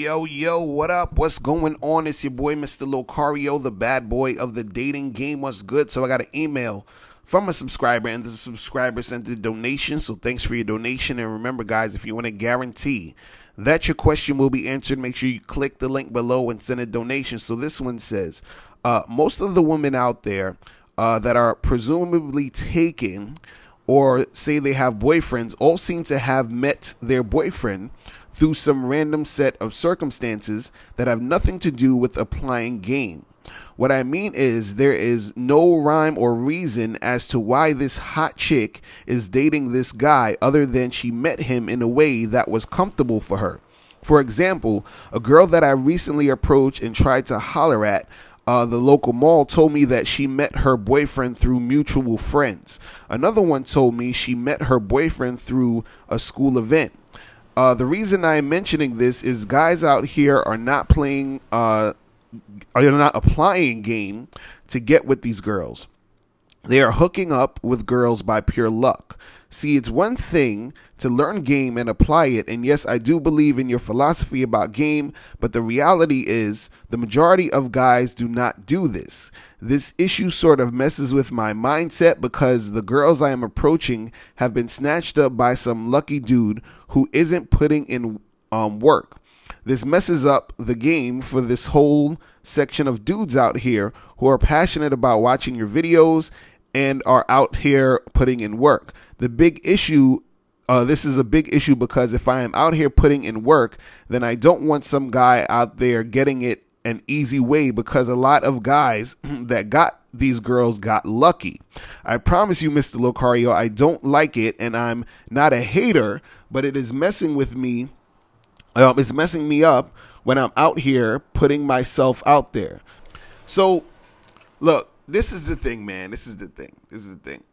Yo, what up? What's going on? It's your boy, Mr. Locario, the bad boy of the dating game. What's good? So I got an email from a subscriber, and the subscriber sent a donation. So thanks for your donation. And remember, guys, if you want to guarantee that your question will be answered, make sure you click the link below and send a donation. So this one says, most of the women out there that are presumably taken or say they have boyfriends all seem to have met their boyfriend through some random set of circumstances that have nothing to do with applying game. What I mean is there is no rhyme or reason as to why this hot chick is dating this guy other than she met him in a way that was comfortable for her. For example, a girl that I recently approached and tried to holler at the local mall told me that she met her boyfriend through mutual friends. Another one told me she met her boyfriend through a school event. The reason I'm mentioning this is guys out here are not applying game to get with these girls. They are hooking up with girls by pure luck. See, it's one thing to learn game and apply it, and yes, I do believe in your philosophy about game, but the reality is the majority of guys do not do this. This issue sort of messes with my mindset because the girls I am approaching have been snatched up by some lucky dude who isn't putting in work. This messes up the game for this whole section of dudes out here who are passionate about watching your videos and are out here putting in work. The big issue, this is a big issue because if I am out here putting in work, then I don't want some guy out there getting it an easy way because a lot of guys that got these girls got lucky. I promise you, Mr. Locario, I don't like it, and I'm not a hater, but it is messing with me. It's messing me up when I'm out here putting myself out there. So, look, this is the thing, man. This is the thing.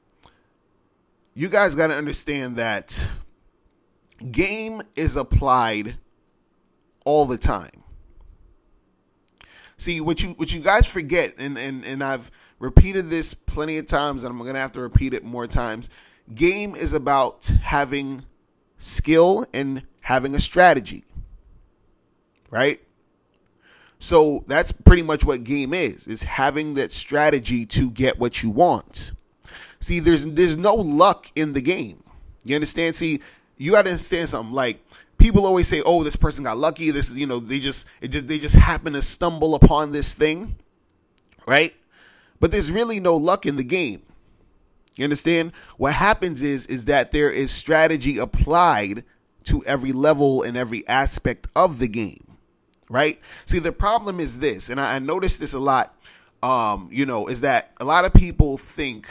You guys got to understand that game is applied all the time. See, what you guys forget, and I've repeated this plenty of times, and I'm going to have to repeat it more times. Game is about having skill and having a strategy, right? So that's pretty much what game is having that strategy to get what you want. See, there's no luck in the game. You understand? See, you got to understand something. Like, people always say, "Oh, this person got lucky. This is, they just happen to stumble upon this thing," right? But there's really no luck in the game. You understand? What happens is that there is strategy applied to every level and every aspect of the game, right? See, the problem is this, and I noticed this a lot, is that a lot of people think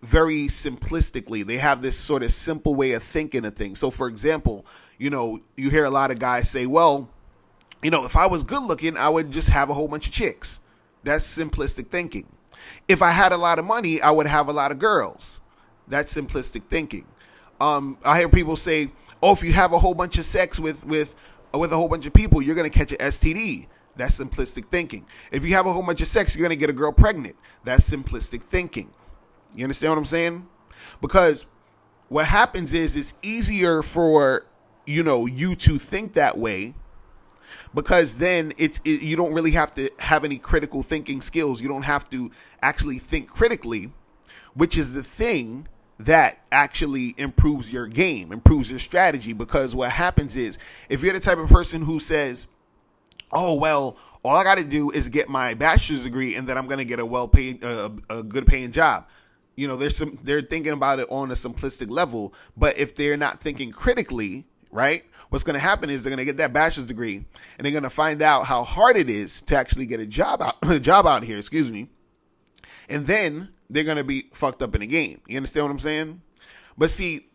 very simplistically. They have this sort of simple way of thinking of things. So, for example, you hear a lot of guys say, well, if I was good looking, I would just have a whole bunch of chicks. That's simplistic thinking. If I had a lot of money, I would have a lot of girls. That's simplistic thinking. I hear people say, oh, if you have a whole bunch of sex with a whole bunch of people, you're going to catch an STD. That's simplistic thinking. If you have a whole bunch of sex, you're going to get a girl pregnant. That's simplistic thinking. You understand what I'm saying? Because what happens is it's easier for, you to think that way, because then you don't really have to have any critical thinking skills. You don't have to actually think critically, which is the thing that actually improves your game, improves your strategy. Because what happens is, if you're the type of person who says, oh, well, all I got to do is get my bachelor's degree and then I'm going to get a well-paid, a good paying job. They're thinking about it on a simplistic level, but if they're not thinking critically, right, what's going to happen is they're going to get that bachelor's degree and they're going to find out how hard it is to actually get a job out here, and then they're going to be fucked up in the game. You understand what I'm saying? But see,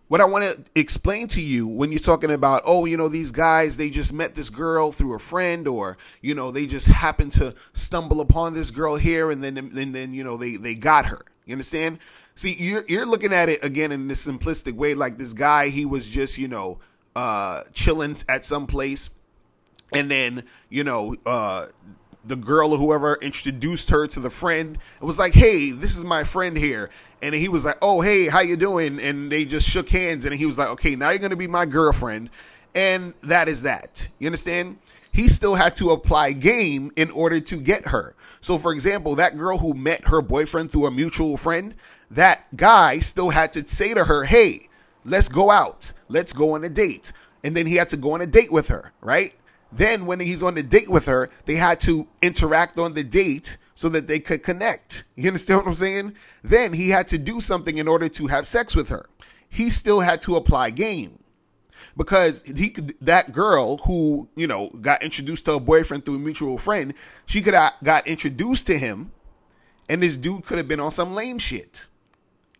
what I want to explain to you when you're talking about, oh, these guys, they just met this girl through a friend, or, they just happened to stumble upon this girl here and then they got her. You understand? See, you're looking at it again in this simplistic way, like this guy, he was just, chilling at some place, and then, the girl or whoever introduced her to the friend. It was like, hey, this is my friend here. And he was like, oh, hey, how you doing? And they just shook hands. And he was like, okay, now you're going to be my girlfriend. And that is that. You understand? He still had to apply game in order to get her. So, for example, that girl who met her boyfriend through a mutual friend, that guy still had to say to her, hey, let's go out. Let's go on a date. And then he had to go on a date with her, right? Then when he's on the date with her, they had to interact on the date so that they could connect. You understand what I'm saying? Then he had to do something in order to have sex with her. He still had to apply game. Because that girl who, you know, got introduced to her boyfriend through a mutual friend, she could have got introduced to him, and this dude could have been on some lame shit.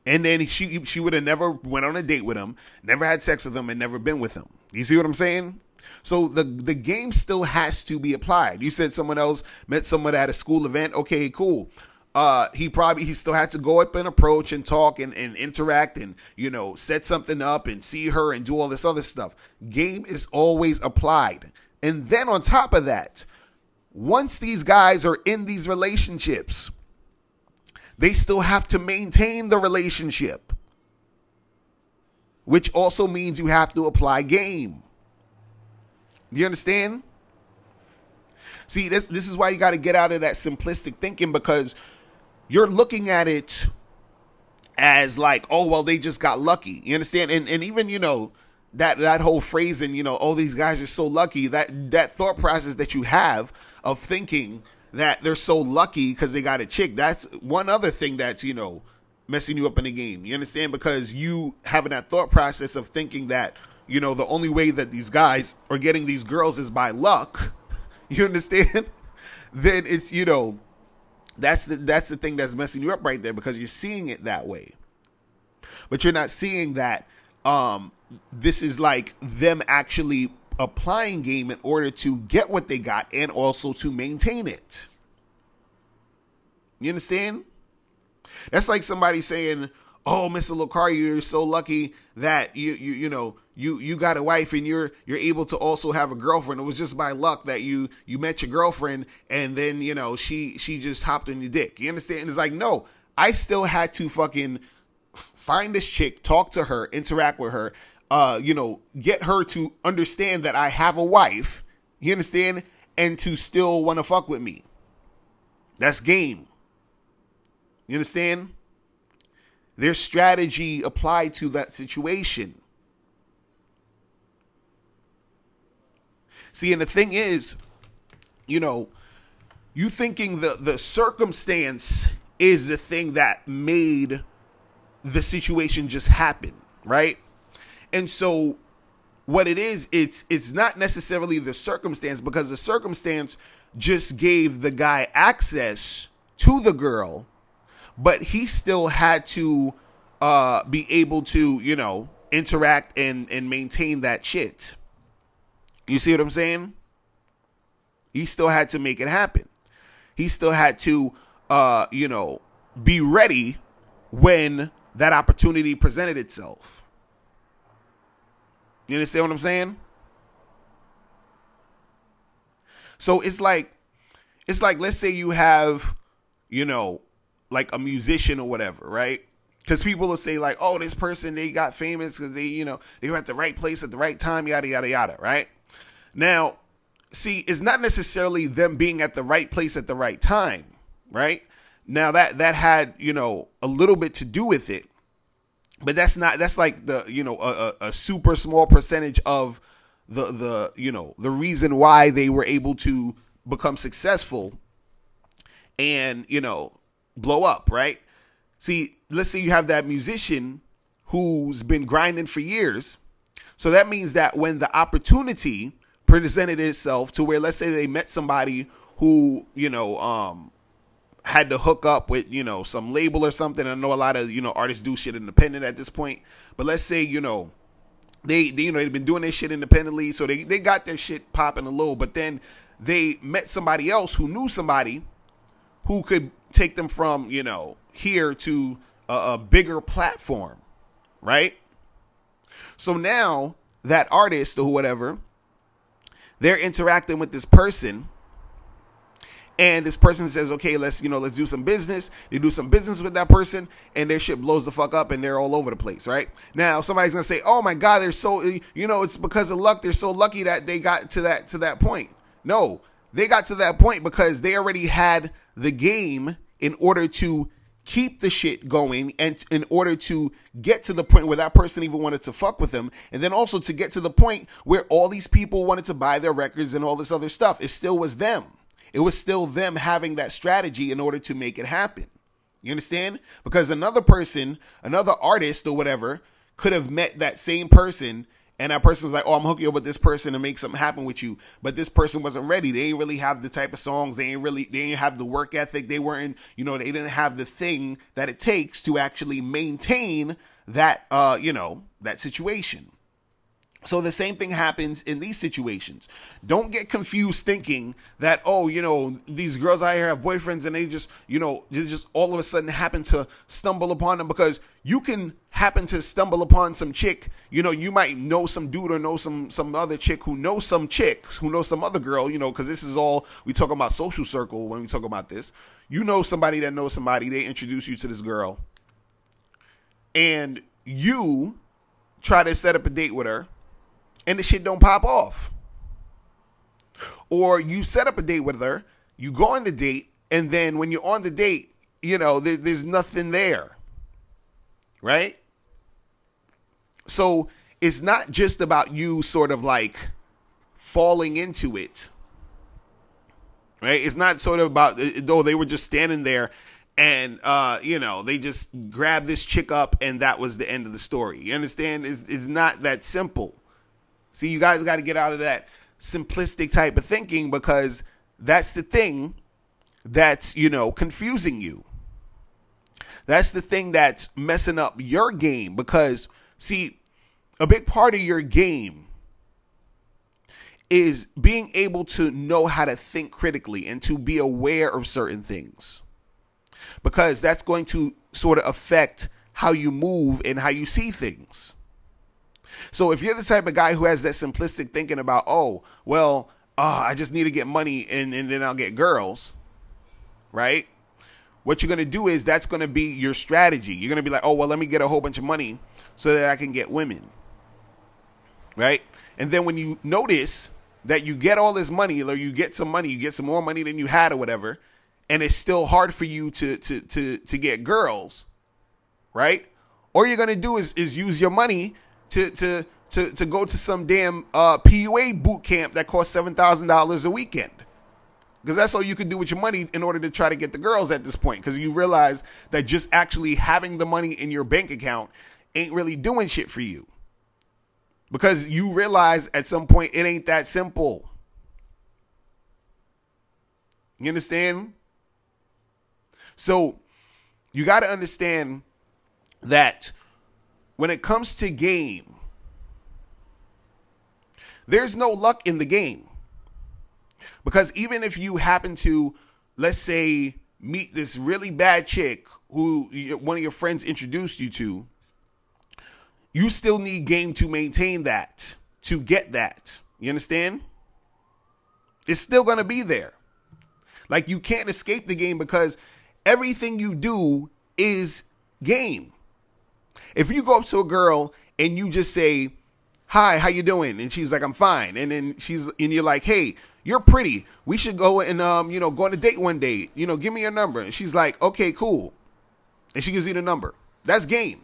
And then she would have never went on a date with him, never had sex with him, and never been with him. You see what I'm saying? So the game still has to be applied. You said someone else met someone at a school event. Okay, cool. He still had to go up and approach and talk and interact and, you know, set something up and see her and do all this other stuff. Game is always applied. And then on top of that, once these guys are in these relationships, they still have to maintain the relationship, which also means you have to apply game. You understand? See, this is why you got to get out of that simplistic thinking, because you're looking at it as like, oh, well, they just got lucky. You understand? And even, you know, that whole phrase and, you know, oh, these guys are so lucky, that thought process that you have of thinking that they're so lucky because they got a chick. That's one other thing that's, you know, messing you up in the game. You understand? Because you having that thought process of thinking that, you know, the only way that these guys are getting these girls is by luck. You understand? Then it's, you know, that's the thing that's messing you up right there, because you're seeing it that way. But you're not seeing that this is like them actually applying game in order to get what they got and also to maintain it. You understand? That's like somebody saying, oh, Mr. Locario, you're so lucky that you got a wife and you're able to also have a girlfriend. It was just by luck that you met your girlfriend and then, you know, she just hopped on your dick. You understand? And it's like, no, I still had to fucking find this chick, talk to her, interact with her, you know, get her to understand that I have a wife. You understand? And to still want to fuck with me. That's game. You understand? There's strategy applied to that situation. See, and the thing is, you know, you thinking the circumstance is the thing that made the situation just happen, right? And so what it is, it's not necessarily the circumstance, because the circumstance just gave the guy access to the girl, but he still had to be able to, you know, interact and maintain that shit. You see what I'm saying? He still had to make it happen. He still had to, you know, be ready when that opportunity presented itself. You understand what I'm saying? So it's like, let's say you have, you know, like a musician or whatever, right? Because people will say like, oh, this person, they got famous because they, you know, they were at the right place at the right time, yada, yada, yada, right? Now, see, it's not necessarily them being at the right place at the right time, right? Now that had, you know, a little bit to do with it, but that's like the, you know, a super small percentage of the, you know, the reason why they were able to become successful and, you know, blow up, right? See, let's say you have that musician who's been grinding for years. So that means that when the opportunity presented itself to where, let's say they met somebody who, you know, had to hook up with, you know, some label or something. I know a lot of, you know, artists do shit independent at this point, but let's say, you know, they you know, they've been doing their shit independently. So they got their shit popping a little, but then they met somebody else who knew somebody who could take them from, you know, here to a bigger platform, right? So now that artist or whatever, they're interacting with this person, And this person says, okay, let's do some business. They do some business with that person, and their shit blows the fuck up, and they're all over the place, right? Now, somebody's gonna say, oh my God, they're so, it's because of luck. They're so lucky that they got to that point. No, they got to that point because they already had the game in order to keep the shit going, and in order to get to the point where that person even wanted to fuck with them, and then also to get to the point where all these people wanted to buy their records and all this other stuff. It still was them. It was still them having that strategy in order to make it happen. You understand? Because another person, another artist or whatever, could have met that same person, and that person was like, oh, I'm hooking up with this person to make something happen with you. But this person wasn't ready. They didn't really have the type of songs. They didn't have the work ethic. They weren't, they didn't have the thing that it takes to actually maintain that, that situation. So the same thing happens in these situations. Don't get confused thinking that, oh, these girls out here have boyfriends and they just, they just all of a sudden happen to stumble upon them, because you can happen to stumble upon some chick. You might know some dude or know some other chick who knows some chicks who knows some other girl, because this is all we talk about, social circle when we talk about this. Somebody that knows somebody, they introduce you to this girl, and you try to set up a date with her, and the shit don't pop off. Or you set up a date with her, you go on the date, and then when you're on the date, there's nothing there. Right? So it's not just about you sort of like falling into it. Right? It's not sort of about, though they were just standing there and, they just grabbed this chick up and that was the end of the story. You understand? It's not that simple. See, you guys got to get out of that simplistic type of thinking, because that's the thing that's, confusing you. That's the thing that's messing up your game, because, see, a big part of your game is being able to know how to think critically and to be aware of certain things, because that's going to sort of affect how you move and how you see things. So if you're the type of guy who has that simplistic thinking about, I just need to get money and then I'll get girls, right? What you're going to do is that's going to be your strategy. You're going to be like, let me get a whole bunch of money so that I can get women, right? And then when you notice that you get all this money, or you get some money, you get some more money than you had or whatever, and it's still hard for you to get girls, right? All you're going to do is use your money to go to some damn PUA boot camp that costs $7,000 a weekend, because that's all you can do with your money in order to try to get the girls at this point, because you realize that just actually having the money in your bank account ain't really doing shit for you, because you realize at some point it ain't that simple. You understand? So you got to understand that when it comes to game, there's no luck in the game. Because even if you happen to, let's say, meet this really bad chick who one of your friends introduced you to, you still need game to maintain that, to get that. You understand? It's still going to be there. Like, you can't escape the game, because everything you do is game. If you go up to a girl and you just say, hi, how you doing? And she's like, I'm fine. And then you're like, hey, you're pretty. We should go and, go on a date one day. Give me your number. And she's like, okay, cool. And she gives you the number. That's game.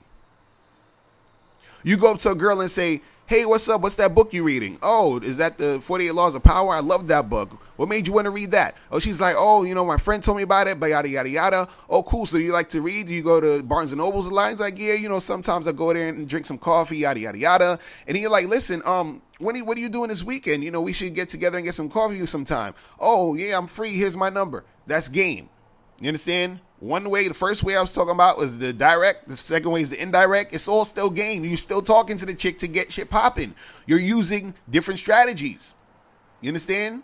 You go up to a girl and say, hey, what's up? What's that book you reading? Oh, is that the 48 Laws of Power? I love that book. What made you want to read that? Oh, she's like, oh, my friend told me about it, but yada, yada, yada. Oh, cool. So do you like to read? Do you go to Barnes & Noble's a lot? He's like, yeah, sometimes I go there and drink some coffee, yada, yada, yada. And you're like, listen, what are you doing this weekend? We should get together and get some coffee sometime. Oh, yeah, I'm free. Here's my number. That's game. You understand? One way, the first way I was talking about was the direct. The second way is the indirect. It's all still game. You're still talking to the chick to get shit popping. You're using different strategies. You understand?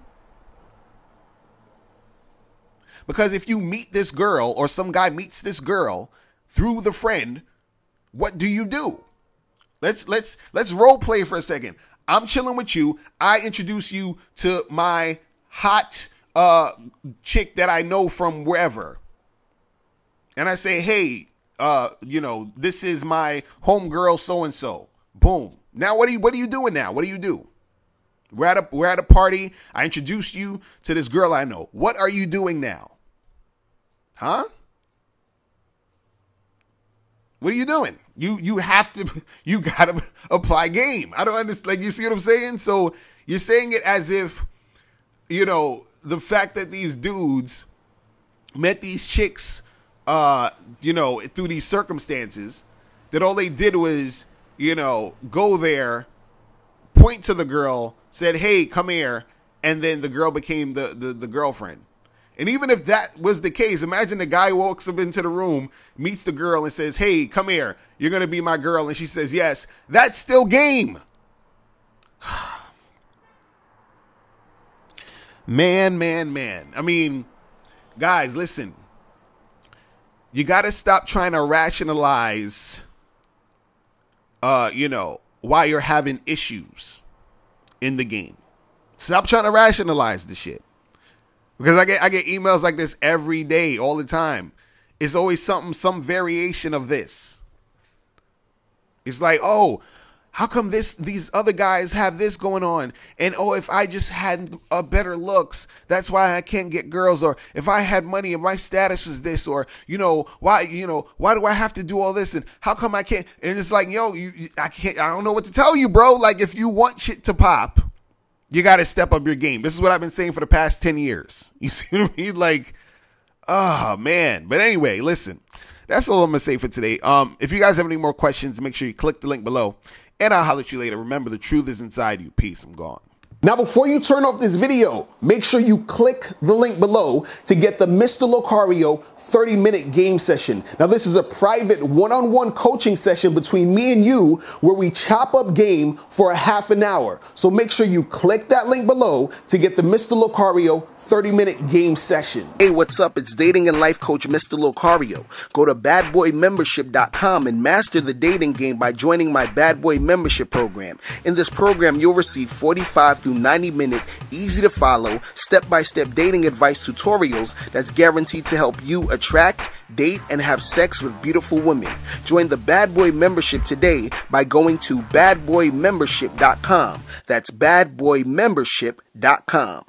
Because if you meet this girl, or some guy meets this girl through the friend, what do? Let's role play for a second. I'm chilling with you. I introduce you to my hot chick that I know from wherever, and I say, hey, this is my homegirl so and so. Boom. Now what are you doing now? What do you do? We're at a party. I introduced you to this girl I know. What are you doing now? Huh? What are you doing? You gotta apply game. I don't understand. Like, you see what I'm saying? So you're saying it as if, the fact that these dudes met these chicks, through these circumstances, that all they did was, go there, point to the girl, said, hey, come here, and then the girl became the girlfriend. And even if that was the case, imagine the guy walks up into the room, meets the girl, and says, hey, come here, you're going to be my girl. And she says, yes. That's still game. Man. I mean, guys, listen. You got to stop trying to rationalize, why you're having issues in the game. Stop trying to rationalize the shit. Because I get emails like this every day, all the time. It's always some variation of this. It's like, oh, how come these other guys have this going on? And oh, if I just had a better looks, that's why I can't get girls. Or if I had money and my status was this, or why do I have to do all this? And how come I can't? And it's like, I don't know what to tell you, bro. Like, if you want shit to pop, you got to step up your game. This is what I've been saying for the past 10 years. You see what I mean? Like, oh, man. But anyway, listen, that's all I'm going to say for today. If you guys have any more questions, make sure you click the link below, and I'll holler at you later. Remember, the truth is inside you. Peace. I'm gone. Now, before you turn off this video, make sure you click the link below to get the Mr. Locario 30-minute game session. Now, this is a private one-on-one coaching session between me and you where we chop up game for a half an hour. So make sure you click that link below to get the Mr. Locario 30-minute game session. Hey, what's up? It's dating and life coach Mr. Locario. Go to badboymembership.com and master the dating game by joining my Bad Boy Membership program. In this program, you'll receive 45 to 90-minute, easy-to-follow, step-by-step dating advice tutorials that's guaranteed to help you attract, date, and have sex with beautiful women. Join the Bad Boy Membership today by going to badboymembership.com. That's badboymembership.com.